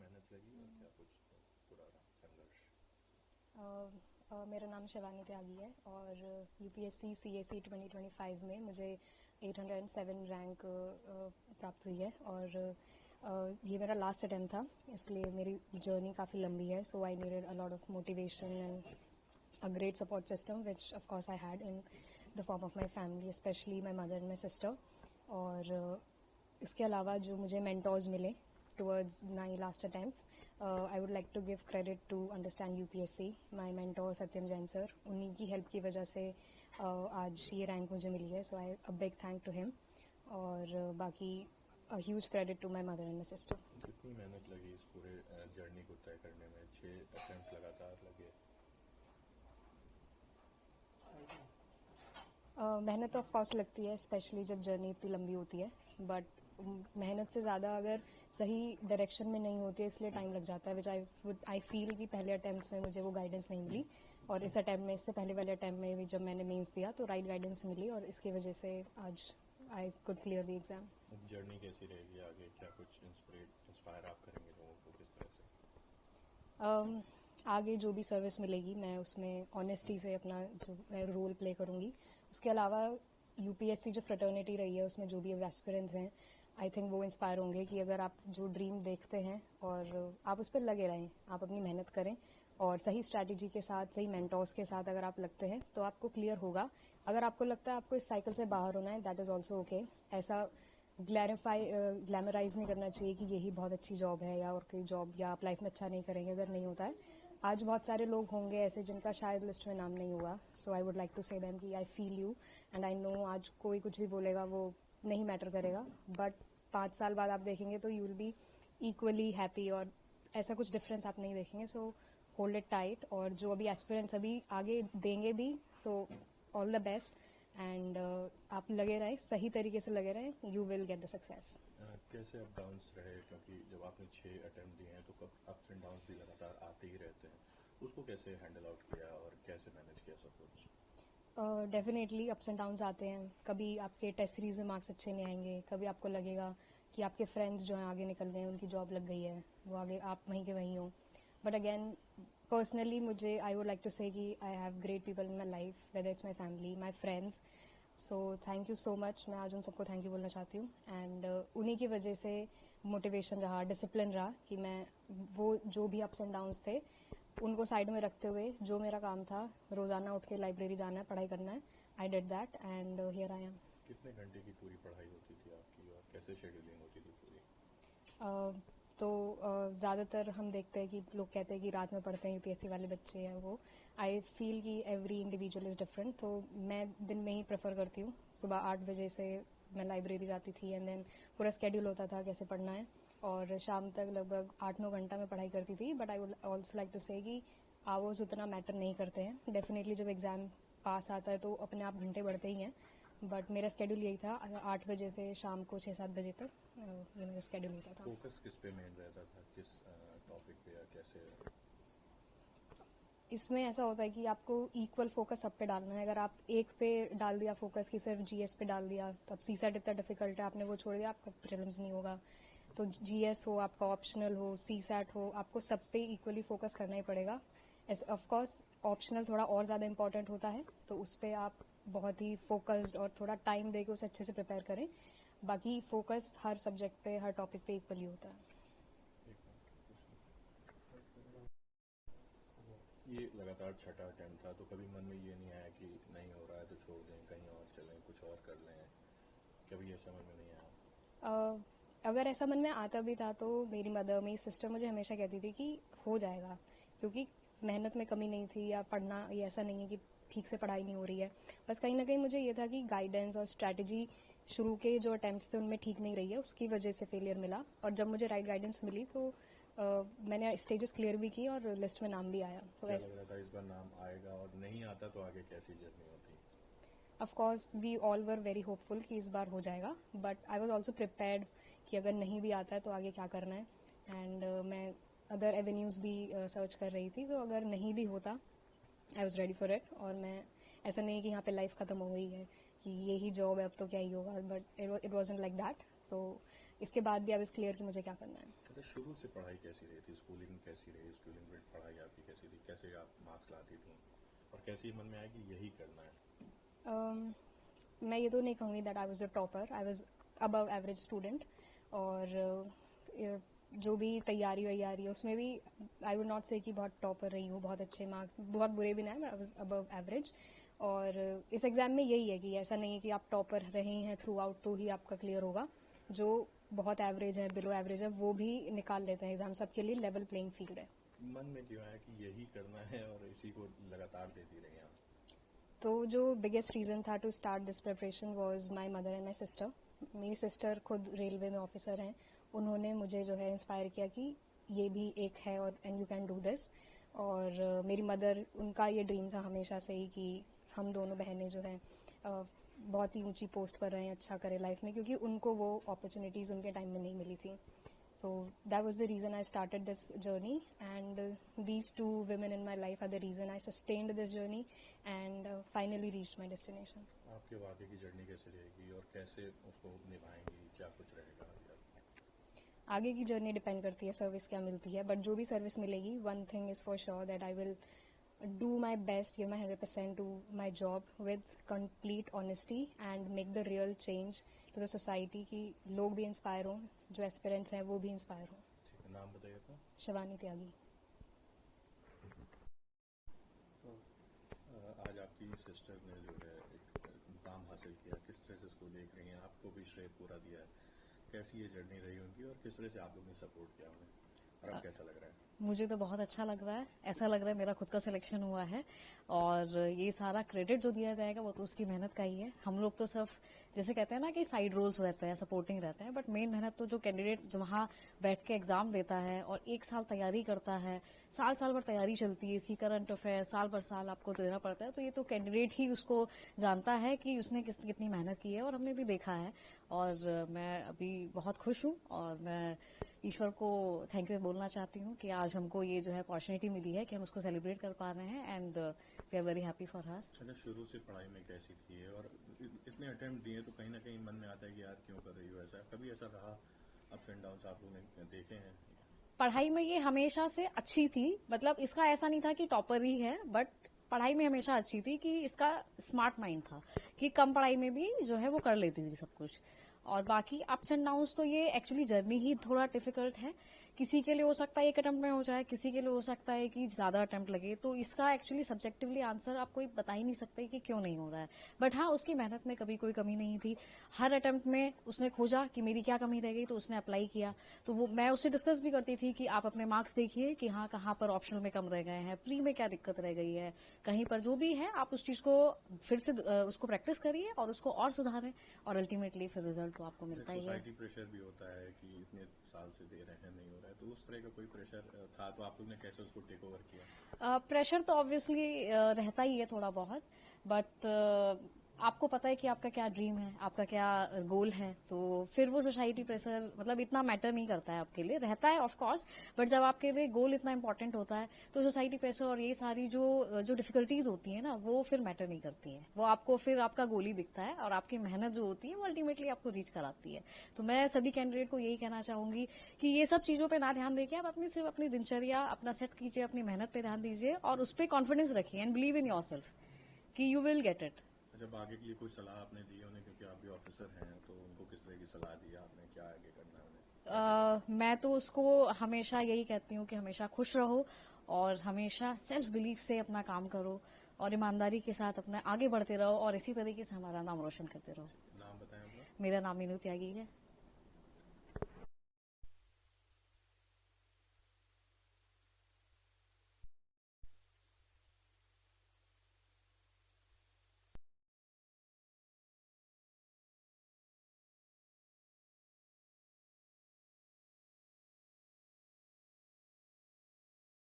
मेहनत लगी और क्या कुछ पूरा रहा संघर्ष? मेरा नाम शिवानी त्यागी है और यूपीएससी सीएसई 2025 में मुझे 807 रैंक प्राप्त हुई है और ये मेरा लास्ट अटैम्प्ट था, इसलिए मेरी जर्नी काफ़ी लंबी है. So I needed a lot of motivation and a great support system, which of course I had in the form of my family, especially my mother and my sister. और इसके अलावा जो मुझे mentors मिले towards my last attempts, I would like to give credit to Understand UPSC, my mentor Satyam Jain sir. उन्हीं की help की वजह से आज ये रैंक मुझे मिली है, so I a big thank to him. और बाकी a huge credit to my mother and my sister. कितनी मेहनत लगी इस पूरे जर्नी को तय करने में? 6 अटेम्प्ट लगातार लगे. मेहनत तो ऑफकोर्स लगती है, स्पेशली जब जर्नी इतनी लंबी होती है, बट मेहनत से ज़्यादा अगर सही डायरेक्शन में नहीं होती है इसलिए टाइम लग जाता है, विच आई फील कि पहले अटैम्प्ट्स में मुझे वो गाइडेंस नहीं मिली और इस अटैम्प्ट में, इससे पहले वाले अटैम्प्ट में भी जब मैंने मेंस दिया तो राइट गाइडेंस मिली और इसकी वजह से आज I could clear the exam. Journey कैसी रहेगी आगे? क्या कुछ इंस्पायर आप करेंगे लोगों को किस तरह से? आगे जो भी सर्विस मिलेगी मैं उसमें ऑनेस्टी से अपना जो रोल प्ले करूँगी. उसके अलावा यूपीएससी जो फ्रेटर्निटी रही है उसमें जो भी एस्पिरेंट्स हैं, आई थिंक वो इंस्पायर होंगे कि अगर आप जो ड्रीम देखते हैं और आप उस पर लगे रहें, आप अपनी मेहनत करें और सही स्ट्रैटेजी के साथ, सही मेंटोर्स के साथ अगर आप लगते हैं तो आपको क्लियर होगा. अगर आपको लगता है आपको इस साइकिल से बाहर होना है, दैट इज़ ऑल्सो ओके. ऐसा ग्लैमराइज नहीं करना चाहिए कि यही बहुत अच्छी जॉब है या और कोई जॉब या आप लाइफ में अच्छा नहीं करेंगे अगर नहीं होता है. आज बहुत सारे लोग होंगे ऐसे जिनका शायद लिस्ट में नाम नहीं हुआ, सो आई वुड लाइक टू से देम कि I feel you and I know आज कोई कुछ भी बोलेगा वो नहीं मैटर करेगा, बट 5 साल बाद आप देखेंगे तो you will be equally happy और ऐसा कुछ डिफरेंस आप नहीं देखेंगे. सो होल्ड इट टाइट और जो अभी एस्पिरेंट्स अभी आगे देंगे भी तो ऑल द बेस्ट एंड आप लगे रहें, सही तरीके से लगे रहें, you will get the success. कैसे अप डाउन्स रहे? क्योंकि जब आपने 6 अटेम्प्ट दिए हैं तो अप्स एंड डाउन्स भी लगातार आते ही रहते हैं. उसको कैसे हैंडल आउट किया और कैसे मैनेज किया सब कुछ? डेफिनेटली अप्स एंड डाउन्स आते हैं. कभी आपके टेस्ट सीरीज में मार्क्स अच्छे नहीं आएंगे, कभी आपको लगेगा कि आपके फ्रेंड्स जो हैं आगे निकल गए हैं, उनकी जॉब लग गई है, वो आगे आप वहीं के वहीं हो. बट अगेन पर्सनली मुझे I would like to say कि I have great people in my life, whether it's my family, my friends. So thank you so much. मैं आज उन सबको थैंक यू बोलना चाहती हूँ एंड उन्हीं की वजह से मोटिवेशन रहा, डिसिप्लिन रहा कि मैं वो जो भी अप्स एंड डाउन्स थे उनको साइड में रखते हुए जो मेरा काम था, रोज़ाना उठ के लाइब्रेरी जाना है, पढ़ाई करना है, I did that and here I am. कितने घंटे की पूरी पढ़ाई होती थी आपकी और कैसे शेड्यूलिंग होती थी पूरी? तो ज़्यादातर हम देखते हैं कि लोग कहते हैं कि रात में पढ़ते हैं यूपीएससी वाले बच्चे हैं वो. आई फील कि एवरी इंडिविजुअल इज़ डिफरेंट, तो मैं दिन में ही प्रेफर करती हूँ. सुबह 8 बजे से मैं लाइब्रेरी जाती थी एंड देन पूरा स्केड्यूल होता था कैसे पढ़ना है और शाम तक लगभग 8-9 घंटा में पढ़ाई करती थी. But I would also like to say कि आवर्स उतना मैटर नहीं करते हैं. डेफिनेटली जब एग्ज़ाम पास आता है तो अपने आप घंटे बढ़ते ही हैं, बट मेरा स्केड्यूल यही था 8 बजे से शाम को 6-7 बजे तक ये मेरा स्केड्यूल होता था. फोकस किस पे मेन रहता था, किस टॉपिक पे या कैसे? इसमें ऐसा होता है कि आपको इक्वल फोकस सब पे डालना है. अगर आप एक पे डाल दिया फोकस कि सिर्फ जीएस पे डाल दिया तो अब सीसैट इतना डिफिकल्ट है, आपने वो छोड़ दिया, आपका प्रीलिम्स नहीं होगा. तो जीएस हो, आपका ऑप्शनल हो, सीसैट हो, आपको सब पे इक्वली फोकस करना ही पड़ेगा. ऑफ कोर्स ऑप्शनल थोड़ा और ज़्यादा इंपॉर्टेंट होता है तो उस पर आप बहुत ही फोकस्ड और थोड़ा टाइम दे के उसे अच्छे से प्रिपेयर करें. बाकी फोकस हर सब्जेक्ट पे, हर टॉपिक पे इक्वली होता है. ये लगातार छठा अटेम्प्ट था तो कभी मन में ये नहीं आया कि नहीं हो रहा है तो छोड़ दें, कहीं और चलें, कुछ और कर लें? कभी ऐसा मन में नहीं आया? अगर ऐसा मन में आता भी था तो मेरी मदर, मेरी सिस्टर मुझे हमेशा कहती थी कि हो जाएगा, क्योंकि मेहनत में कमी नहीं थी या पढ़ना, ये ऐसा नहीं है कि ठीक से पढ़ाई नहीं हो रही है. बस कहीं ना कहीं मुझे ये था कि गाइडेंस और स्ट्रैटेजी शुरू के जो अटैम्प्ट्स थे उनमें ठीक नहीं रही है, उसकी वजह से फेलियर मिला. और जब मुझे राइट गाइडेंस मिली तो मैंने स्टेजेस क्लियर भी की और लिस्ट में नाम भी आया. तो क्या लग रहा था इस बार नाम आएगा, और नहीं आता तो आगे कैसी जर्नी होती? Of course we all were very hopeful कि इस बार हो जाएगा, but I was also prepared कि अगर नहीं भी आता है तो आगे क्या करना है. एंड मैं अदर एवेन्यूज़ भी सर्च कर रही थी, तो अगर नहीं भी होता I was ready for it. और मैं, ऐसा नहीं है कि यहाँ पे लाइफ ख़त्म हो गई है कि यही जॉब है अब तो क्या ही होगा, but it wasn't like that. तो इसके बाद भी आई वाज क्लियर कि मुझे क्या करना है। अच्छा, शुरू से पढ़ाई कैसी रही थी? स्कूलिंग कैसी रही? स्कूलिंग में पढ़ाई आपकी कैसी थी? कैसे आप मार्क्स लाती थी और कैसे मन में आया कि यही करना है? मैं ये तो नहीं कहूँगी that I was a topper, I was above average student. और जो भी तैयारी वैयारी उसमें भी आई वुड नॉट से कि बहुत टॉपर रही हूँ, बहुत अच्छे मार्क्स, बहुत बुरे भी नहीं, आई वाज अबव एवरेज। और इस एग्ज़ाम में यही है कि ऐसा नहीं है कि आप टॉपर रहे हैं थ्रू आउट तो ही आपका क्लियर होगा। जो बहुत एवरेज है, बिलो एवरेज है, वो भी निकाल लेते हैं एग्जाम। सबके लिए लेवल प्लेइंग फील्ड है। मन में क्यों आया कि यही करना है और इसी को लगातार देती रही आप? तो जो बिगेस्ट रीज़न था to start this preparation was my mother and my sister. मेरी सिस्टर खुद रेलवे में ऑफिसर हैं। उन्होंने मुझे जो है इंस्पायर किया कि ये भी एक है और and you can do this. और मेरी मदर, उनका ये ड्रीम था हमेशा से ही कि हम दोनों बहनें जो हैं बहुत ही ऊंची पोस्ट पर रहें, अच्छा करें लाइफ में, क्योंकि उनको वो अपॉर्चुनिटीज़ उनके टाइम में नहीं मिली थी। So that was the reason I started this journey, and these two women in my life are the reason I sustained this journey and finally reached my destination. आपके आगे की जर्नी कैसे रहेगी और कैसे उसको निभाएंगी? क्या कुछ रहेगा? आगे की जर्नी डिपेंड करती है सर्विस क्या मिलती है, बट जो भी सर्विस मिलेगी, one thing is for sure that I will do my best, give my 100% to my job with complete honesty and make the real change to the society कि लोग भी इंस्पायर हों, जो एस्पिरेंट्स हैं वो भी इंस्पायर हों। नाम बताइए तो। शिवानी त्यागी। तो आज आपकी सिस्टर ने जो है एक मुकाम हासिल किया, किस तरह से इसको देख रही हैं? आपको भी श्रेय पूरा दिया है, कैसी ये जर्नी रही होगी और किस तरह से आप लोगों ने सपोर्ट किया उन्हें, और अब कैसा लग रहा है? मुझे तो बहुत अच्छा लग रहा है। ऐसा लग रहा है मेरा खुद का सिलेक्शन हुआ है और ये सारा क्रेडिट जो दिया जाएगा वो तो उसकी मेहनत का ही है। हम लोग तो सिर्फ जैसे कहते हैं ना कि साइड रोल्स रहते हैं, सपोर्टिंग रहते हैं, बट मेन मेहनत तो जो कैंडिडेट जो वहाँ बैठ के एग्जाम देता है और एक साल तैयारी करता है, साल साल भर तैयारी चलती है, इसी करंट अफेयर साल भर साल आपको देना पड़ता है, तो ये तो कैंडिडेट ही उसको जानता है कि उसने कितनी मेहनत की है, और हमने भी देखा है। और मैं अभी बहुत खुश हूँ और मैं ईश्वर को थैंक यू बोलना चाहती हूँ कि आज हमको ये जो है अपॉर्चुनिटी मिली है कि हम उसको सेलिब्रेट कर पा रहे हैं, and we are very happy for her. अच्छा, शुरू से पढ़ाई में कैसी थी और इतने अटेम्प्ट दिए तो कहीं ना कहीं मन में आता है कि यार क्यों कर रही हो ऐसा? कभी ऐसा रहा? अप्स एंड डाउन्स आप लोगों ने देखे हैं? पढ़ाई में ये हमेशा से अच्छी थी, मतलब इसका ऐसा नहीं था कि टॉपर ही है, बट पढ़ाई में हमेशा अच्छी थी कि इसका स्मार्ट माइंड था कि कम पढ़ाई में भी जो है वो कर लेती थी सब कुछ। और बाकी अप्स एंड डाउन्स तो ये एक्चुअली जर्नी ही थोड़ा डिफिकल्ट है। किसी के लिए हो सकता है एक अटेम्प्ट में हो जाए, किसी के लिए हो सकता है कि ज्यादा अटेम्प्ट लगे, तो इसका एक्चुअली सब्जेक्टिवली आंसर आप कोई बता ही नहीं सकते कि क्यों नहीं हो रहा है। बट हाँ, उसकी मेहनत में कभी कोई कमी नहीं थी। हर अटेम्प्ट में उसने खोजा कि मेरी क्या कमी रह गई, तो उसने अप्लाई किया। तो वो मैं उससे डिस्कस भी करती थी कि आप अपने मार्क्स देखिए कि हाँ कहाँ पर ऑप्शनल में कम रह गए हैं, प्री में क्या दिक्कत रह गई है, कहीं पर जो भी है आप उस चीज को फिर से उसको प्रैक्टिस करिए और उसको और सुधारें, और अल्टीमेटली फिर रिजल्ट तो आपको मिलता ही है। सोसाइटी प्रेशर भी होता है कि इतने साल से दे रहे हैं, नहीं हो रहा है, तो उस तरह का कोई प्रेशर था तो आप लोग ने कैसे उसको टेक ओवर किया? प्रेशर तो ऑब्वियसली रहता ही है थोड़ा बहुत, बट आपको पता है कि आपका क्या ड्रीम है, आपका क्या गोल है, तो फिर वो सोसाइटी प्रेशर मतलब इतना मैटर नहीं करता है आपके लिए, रहता है ऑफ कोर्स, बट जब आपके लिए गोल इतना इंपॉर्टेंट होता है तो सोसाइटी प्रेशर और ये सारी जो डिफिकल्टीज होती है ना, वो फिर मैटर नहीं करती हैं। वो आपको फिर आपका गोल ही दिखता है और आपकी मेहनत जो होती है वो अल्टीमेटली आपको रीच कराती है। तो मैं सभी कैंडिडेट को यही कहना चाहूंगी कि ये सब चीजों पे ना ध्यान देके आप सिर्फ अपनी दिनचर्या अपना सेट कीजिए, अपनी मेहनत पे ध्यान दीजिए और उस पर कॉन्फिडेंस रखिए एंड बिलीव इन योरसेल्फ कि यू विल गेट इट। जब आगे की कोई सलाह आपने दी उन्हें, क्योंकि आप भी ऑफिसर हैं, तो उनको किस तरह की सलाह दी आपने, क्या आगे करना है उन्हें? मैं तो उसको हमेशा यही कहती हूँ कि हमेशा खुश रहो और हमेशा सेल्फ बिलीफ से अपना काम करो और ईमानदारी के साथ अपना आगे बढ़ते रहो और इसी तरीके से हमारा नाम रोशन करते रहो। नाम बताएं अपना। मेरा नाम मीनू त्यागी है।